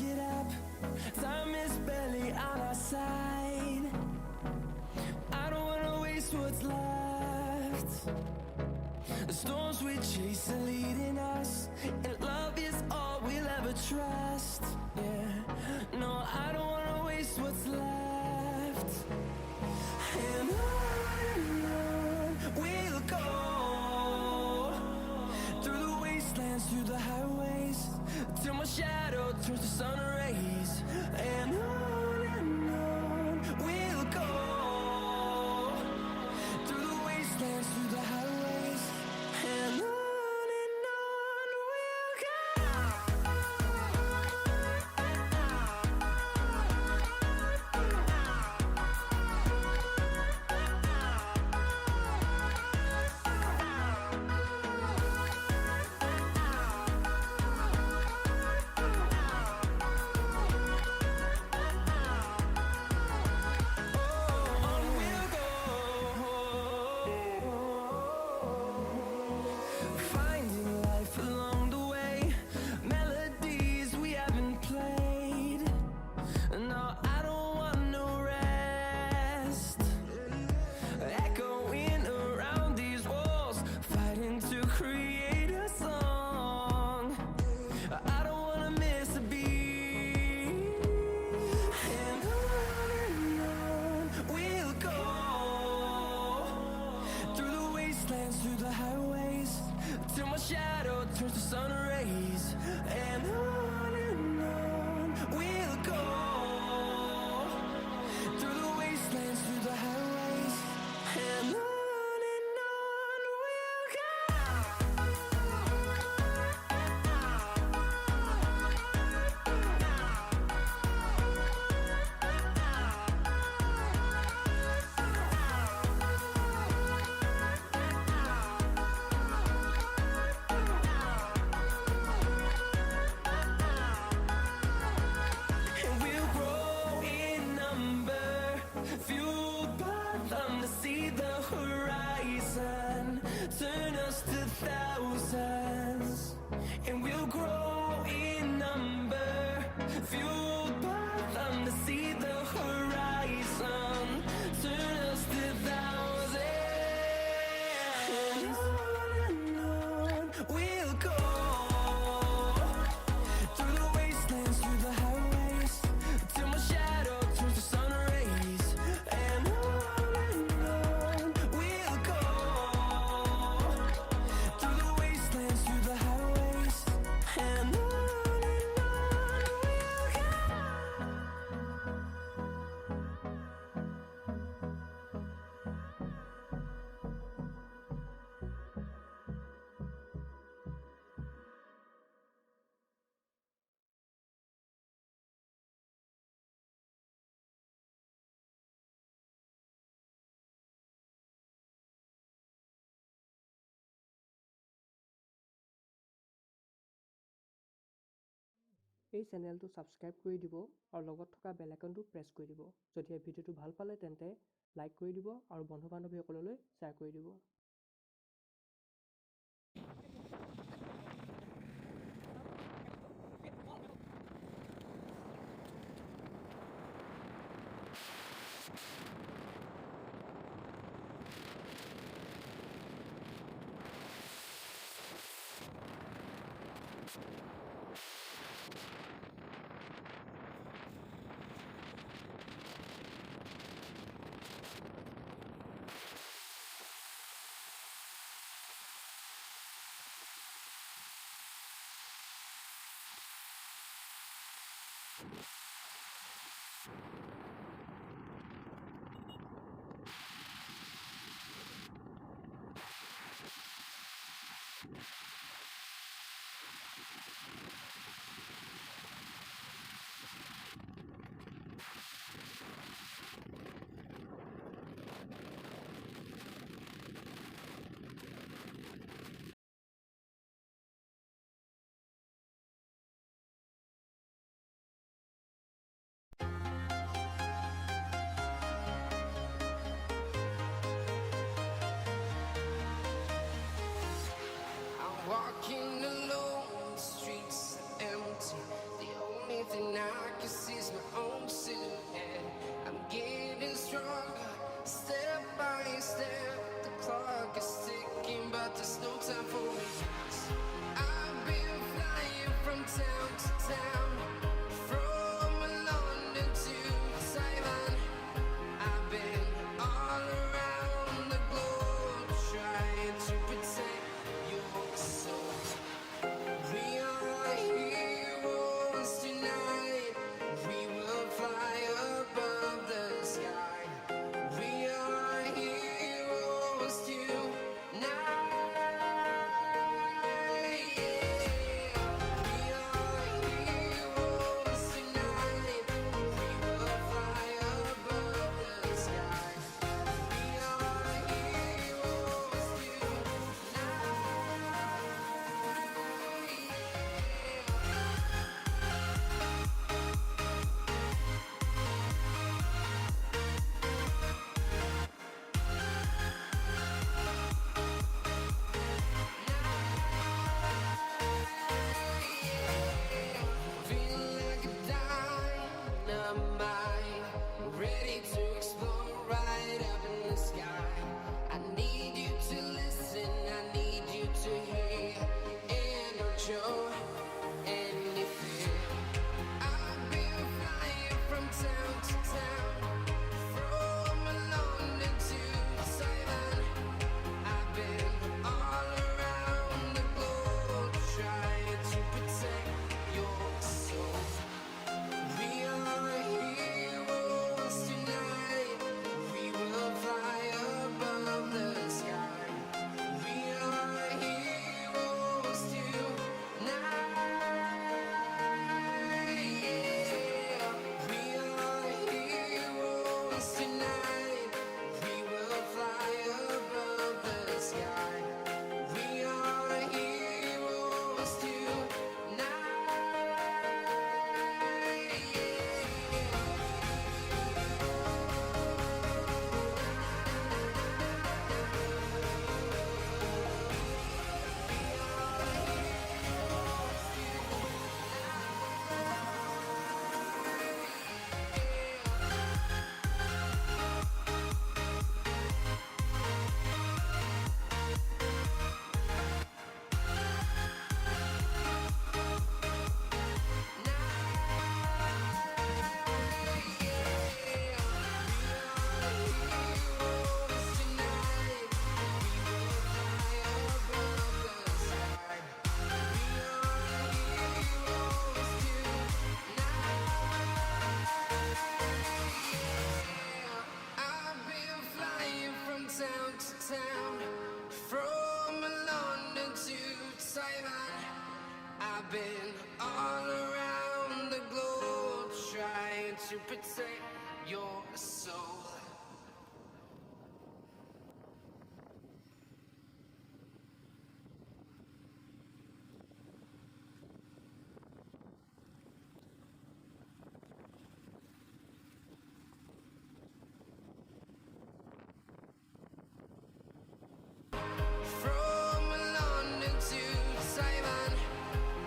get up. Time is barely on our side. I don't wanna waste what's left. The storms we chase are leading us, and love is all we'll ever trust. Yeah, no, I don't wanna waste what's left. And on we'll go, through the wastelands, through the highways, till my shadow turns to sun rays. And on we'll go, through the wastelands, through the highways, and on we'll go. Finding life along the way, melodies we haven't played. No, I don't want no rest. Echoing around these walls, fighting to create a song. I don't wanna miss a beat. And on we'll go, through the wastelands, through the highways, till my shadow turns to sun rays. And on we'll go, through the wastelands, through the highways, and on we'll go. And we'll grow in number, fueled by them to see the horizon, turn us to thousands. And we'll grow in number, fueled by them to see the horizon, turn us to thousands. And on we'll go, through the wastelands, through the highways, till my shadow turns to sun rays. And on we'll go, through the wastelands, through the highways, and on we'll go. এই চেনেলটো subscribe কৰি দিব আৰু লগত থকা bell আইকনটো press কৰি দিব। যদি এই ভিডিঅ'টো ভাল পালে তেন্তে লাইক কৰি দিব আৰু বন্ধু বান্ধৱীসকললৈ শ্বেয়াৰ কৰি দিব। to town, from London to Taiwan. I've been all around the globe trying to protect your soul. From London to Taiwan,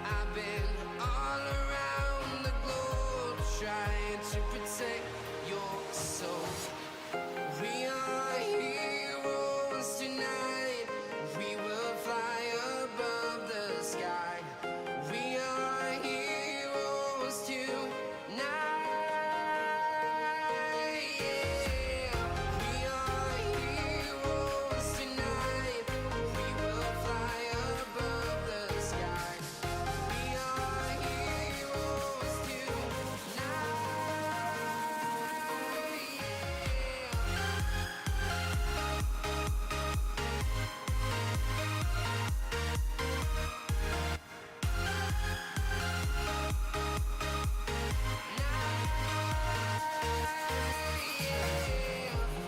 I've been all around the globe trying to protect your soul. We are heroes tonight. We will fly above the sky. We are heroes tonight. Yeah. We are heroes tonight. We will fly above the sky. We are heroes tonight.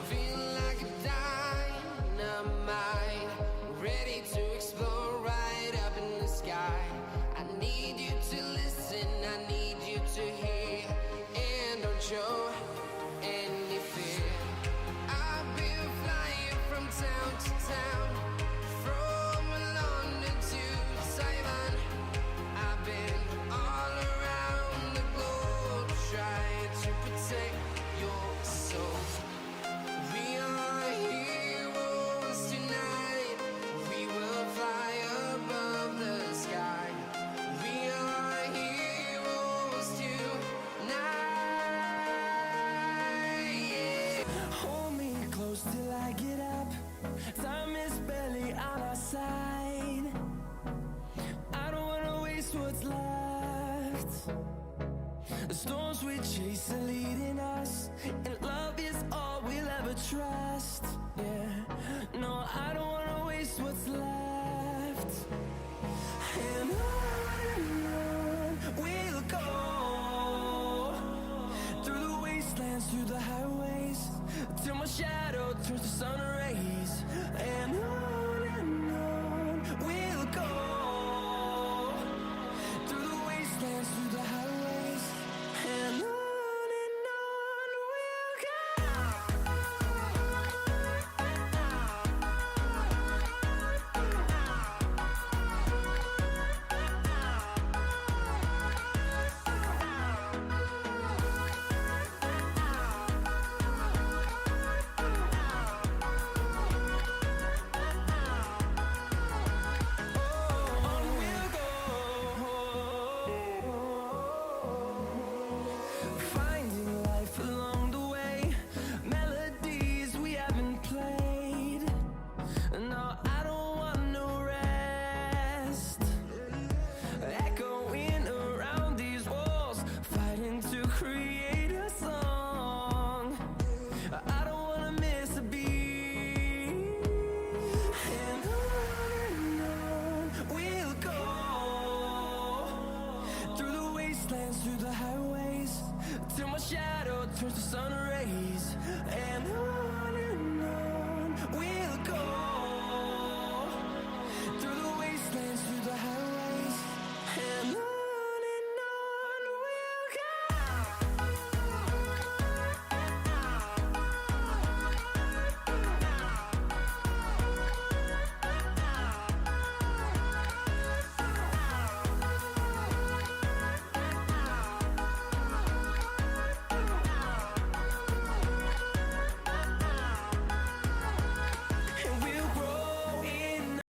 Feel like a dynamite, ready to explode right up in the sky. I need you to listen, I need you to hear, and don't show any fear. I've been flying from town to town, from London to Taiwan. I've been all around the globe trying to protect your soul. We are heroes tonight. We will fly above the sky. We are heroes tonight. Yeah. Hold me close till I get up. Time is barely on our side. I don't wanna waste what's left. The storms we chase are leading us, and love is all we'll ever trust. Yeah.